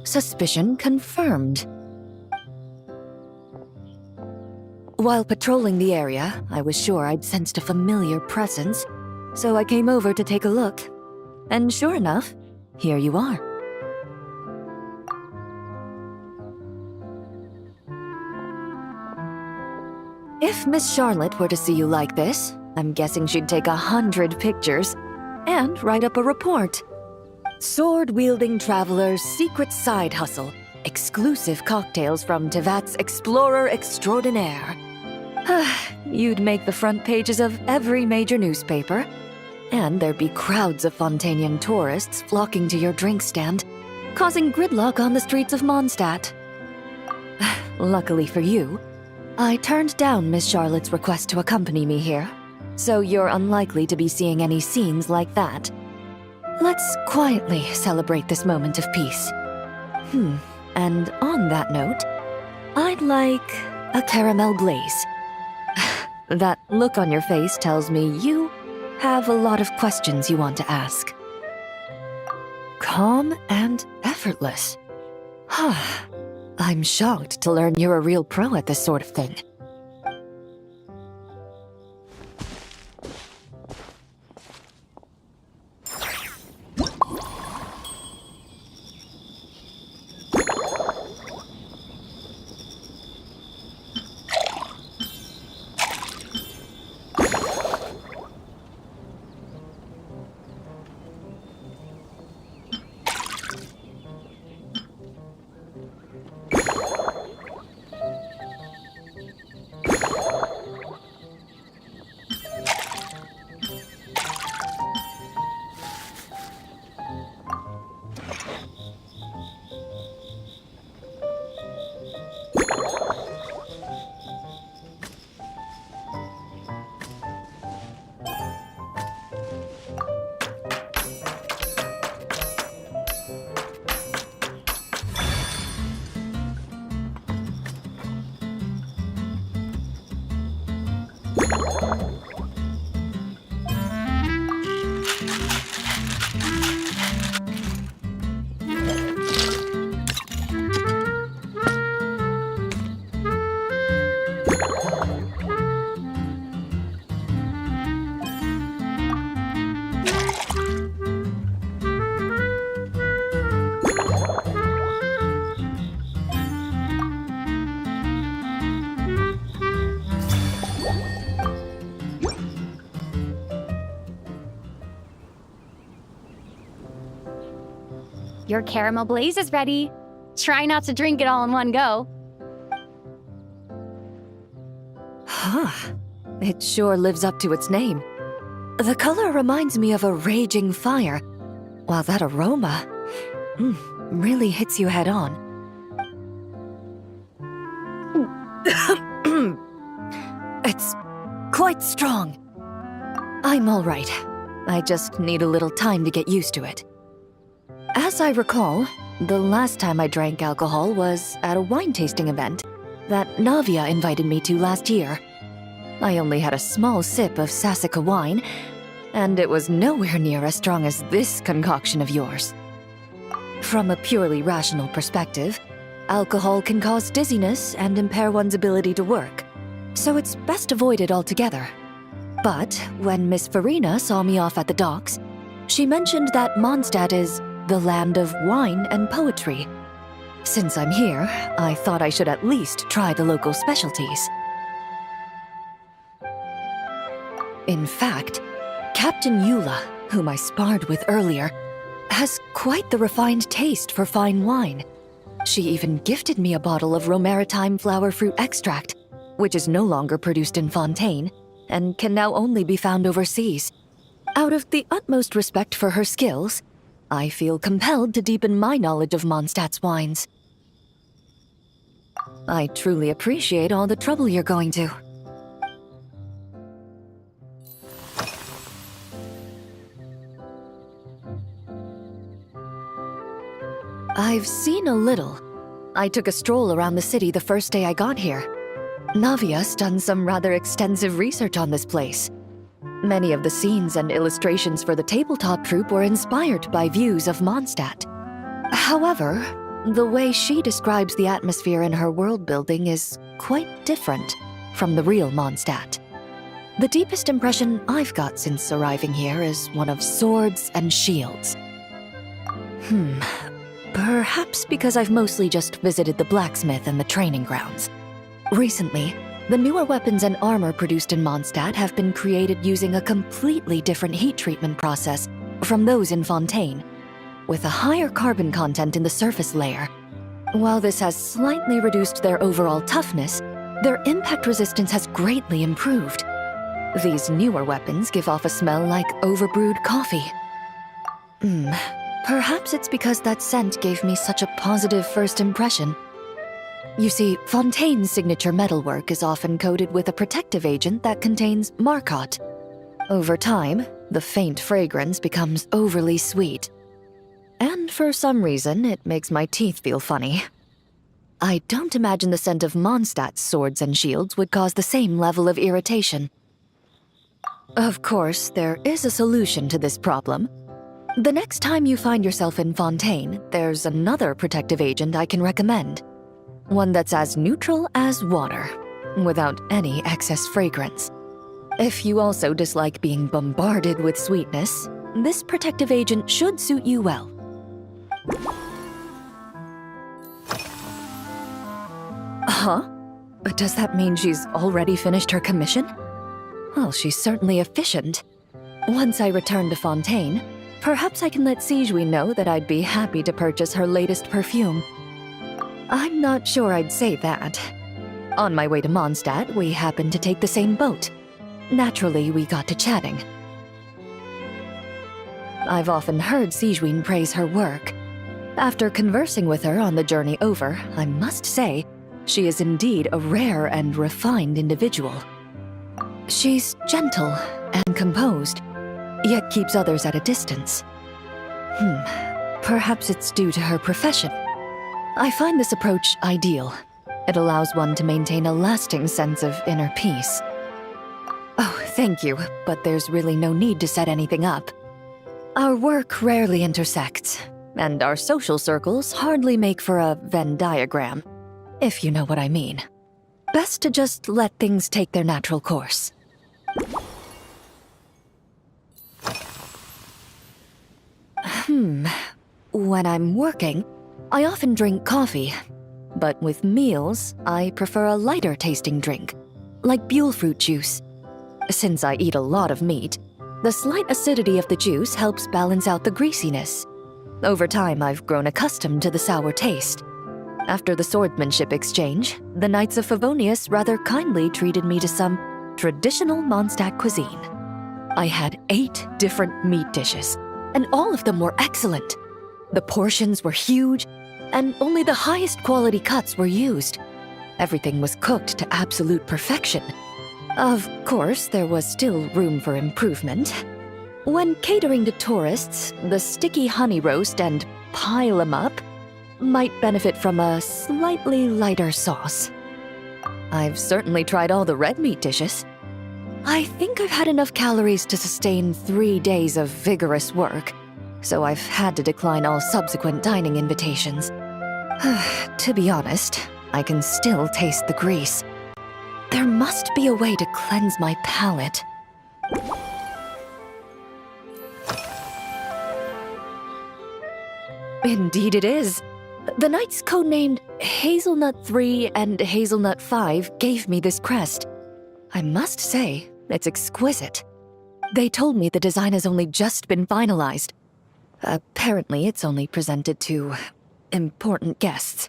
Suspicion confirmed. While patrolling the area, I was sure I'd sensed a familiar presence, so I came over to take a look. And sure enough, here you are. If Miss Charlotte were to see you like this, I'm guessing she'd take 100 pictures and write up a report. Sword-wielding traveler's secret side hustle. Exclusive cocktails from Tevat's Explorer Extraordinaire. You'd make the front pages of every major newspaper, and there'd be crowds of Fontanian tourists flocking to your drink stand, causing gridlock on the streets of Mondstadt. Luckily for you, I turned down Miss Charlotte's request to accompany me here, so you're unlikely to be seeing any scenes like that. Let's quietly celebrate this moment of peace. And on that note, I'd like a caramel glaze. That look on your face tells me you have a lot of questions you want to ask. Calm and effortless. I'm shocked to learn you're a real pro at this sort of thing. Your caramel blaze is ready. Try not to drink it all in one go. It sure lives up to its name. The color reminds me of a raging fire, while that aroma really hits you head on. It's quite strong. I'm all right. I just need a little time to get used to it. As I recall, the last time I drank alcohol was at a wine tasting event that Navia invited me to last year. I only had a small sip of Sassica wine, and it was nowhere near as strong as this concoction of yours. From a purely rational perspective, alcohol can cause dizziness and impair one's ability to work, so it's best avoided altogether. But when Miss Farina saw me off at the docks, she mentioned that Mondstadt is the land of wine and poetry. Since I'm here, I thought I should at least try the local specialties. In fact, Captain Eula, whom I sparred with earlier, has quite the refined taste for fine wine. She even gifted me a bottle of Romaritime flower fruit extract, which is no longer produced in Fontaine and can now only be found overseas. Out of the utmost respect for her skills, I feel compelled to deepen my knowledge of Mondstadt's wines. I truly appreciate all the trouble you're going to. I've seen a little. I took a stroll around the city the first day I got here. Navia's done some rather extensive research on this place. Many of the scenes and illustrations for the tabletop troupe were inspired by views of Mondstadt. However, The way she describes the atmosphere in her world building is quite different from the real Mondstadt. The deepest impression I've got since arriving here is one of swords and shields. Perhaps because I've mostly just visited the blacksmith and the training grounds. Recently, the newer weapons and armor produced in Mondstadt have been created using a completely different heat treatment process from those in Fontaine, with a higher carbon content in the surface layer. While this has slightly reduced their overall toughness, their impact resistance has greatly improved. These newer weapons give off a smell like overbrewed coffee. Perhaps it's because that scent gave me such a positive first impression. You see, Fontaine's signature metalwork is often coated with a protective agent that contains Marcotte. Over time, the faint fragrance becomes overly sweet. And for some reason, it makes my teeth feel funny. I don't imagine the scent of Mondstadt's swords and shields would cause the same level of irritation. Of course, there is a solution to this problem. The next time you find yourself in Fontaine, there's another protective agent I can recommend. One that's as neutral as water, without any excess fragrance. If you also dislike being bombarded with sweetness, this protective agent should suit you well. Huh? Does that mean she's already finished her commission? Well, she's certainly efficient. Once I return to Fontaine, perhaps I can let Sigewinne know that I'd be happy to purchase her latest perfume. I'm not sure I'd say that. On my way to Mondstadt, we happened to take the same boat. Naturally, we got to chatting. I've often heard Sigewinne praise her work. After conversing with her on the journey over, I must say, she is indeed a rare and refined individual. She's gentle and composed, yet keeps others at a distance. Perhaps it's due to her profession. I find this approach ideal. It allows one to maintain a lasting sense of inner peace. Oh, thank you, but there's really no need to set anything up. Our work rarely intersects, and our social circles hardly make for a Venn diagram, if you know what I mean. Best to just let things take their natural course. When I'm working, I often drink coffee. But with meals, I prefer a lighter tasting drink, like Buell fruit juice. Since I eat a lot of meat, the slight acidity of the juice helps balance out the greasiness. Over time, I've grown accustomed to the sour taste. After the swordsmanship exchange, the Knights of Favonius rather kindly treated me to some traditional Mondstadt cuisine. I had 8 different meat dishes, and all of them were excellent. The portions were huge, and only the highest quality cuts were used. Everything was cooked to absolute perfection. Of course, there was still room for improvement. When catering to tourists, the sticky honey roast and pile 'em up might benefit from a slightly lighter sauce. I've certainly tried all the red meat dishes. I think I've had enough calories to sustain 3 days of vigorous work, so I've had to decline all subsequent dining invitations. To be honest, I can still taste the grease. There must be a way to cleanse my palate. Indeed it is. The knights codenamed Hazelnut 3 and Hazelnut 5 gave me this crest. I must say, it's exquisite. They told me the design has only just been finalized. Apparently, it's only presented to important guests.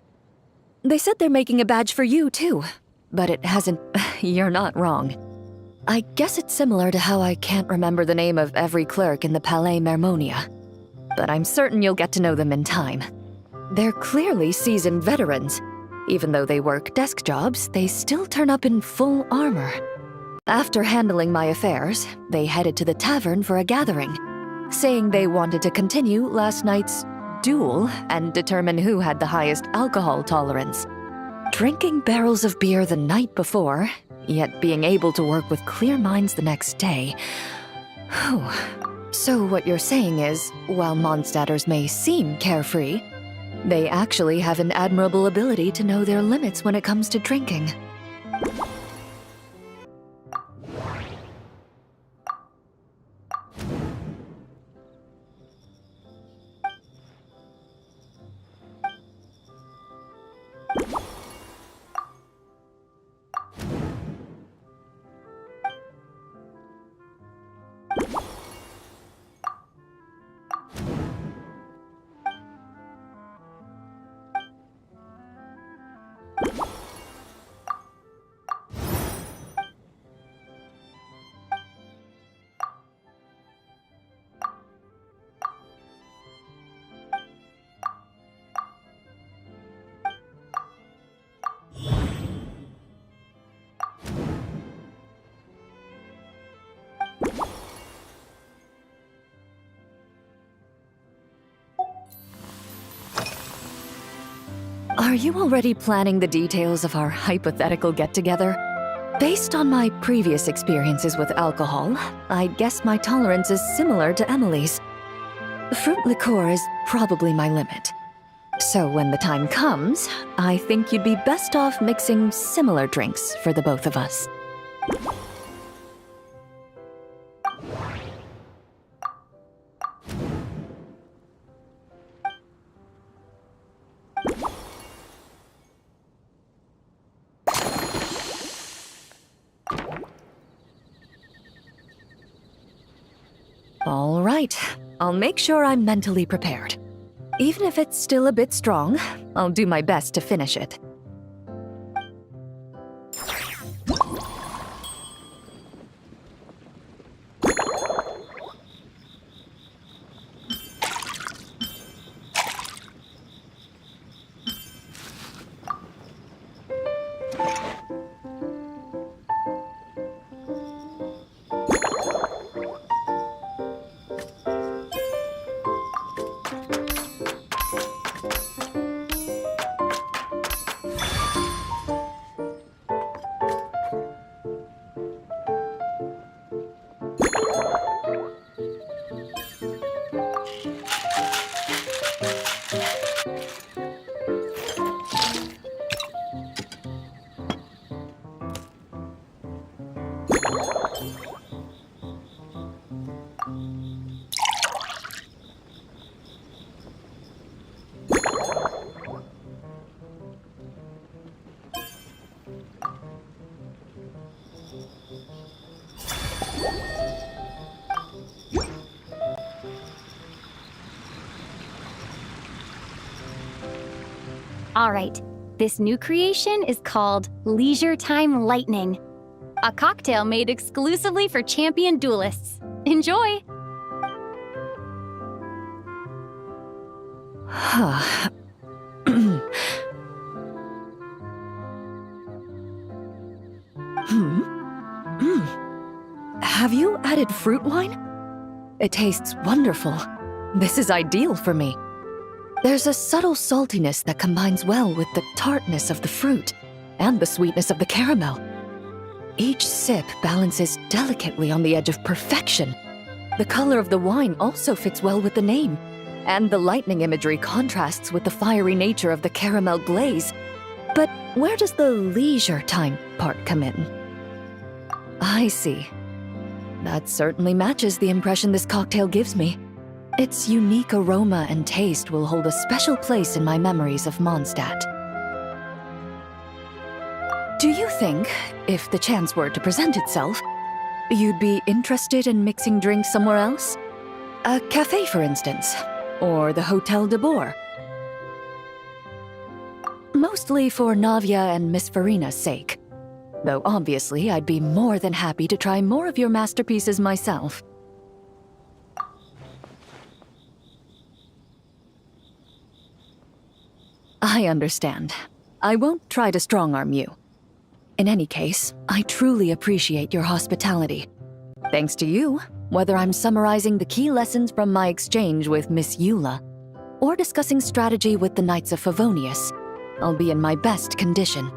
They said they're making a badge for you, too. But it hasn't... You're not wrong. I guess it's similar to how I can't remember the name of every clerk in the Palais Mermonia. But I'm certain you'll get to know them in time. They're clearly seasoned veterans. Even though they work desk jobs, they still turn up in full armor. After handling my affairs, they headed to the tavern for a gathering, saying they wanted to continue last night's duel and determine who had the highest alcohol tolerance. Drinking barrels of beer the night before, yet being able to work with clear minds the next day. Whew. So what you're saying is, while Mondstadters may seem carefree, They actually have an admirable ability to know their limits when it comes to drinking. Are you already planning the details of our hypothetical get-together? Based on my previous experiences with alcohol, I guess my tolerance is similar to Emily's. Fruit liqueur is probably my limit. So when the time comes, I think you'd be best off mixing similar drinks for the both of us. All right, I'll make sure I'm mentally prepared. Even if it's still a bit strong, I'll do my best to finish it. All right, this new creation is called Leisure Time Lightning, a cocktail made exclusively for champion duelists. Enjoy! Have you added fruit wine? It tastes wonderful. This is ideal for me. There's a subtle saltiness that combines well with the tartness of the fruit and the sweetness of the caramel. Each sip balances delicately on the edge of perfection. The color of the wine also fits well with the name, and the lightning imagery contrasts with the fiery nature of the caramel glaze. But where does the leisure time part come in? I see. That certainly matches the impression this cocktail gives me. Its unique aroma and taste will hold a special place in my memories of Mondstadt. Do you think, if the chance were to present itself, you'd be interested in mixing drinks somewhere else? A cafe, for instance, or the Hotel de Boer? Mostly for Navia and Miss Farina's sake. Though obviously I'd be more than happy to try more of your masterpieces myself. I understand. I won't try to strong-arm you. In any case, I truly appreciate your hospitality. Thanks to you, whether I'm summarizing the key lessons from my exchange with Miss Eula, or discussing strategy with the Knights of Favonius, I'll be in my best condition.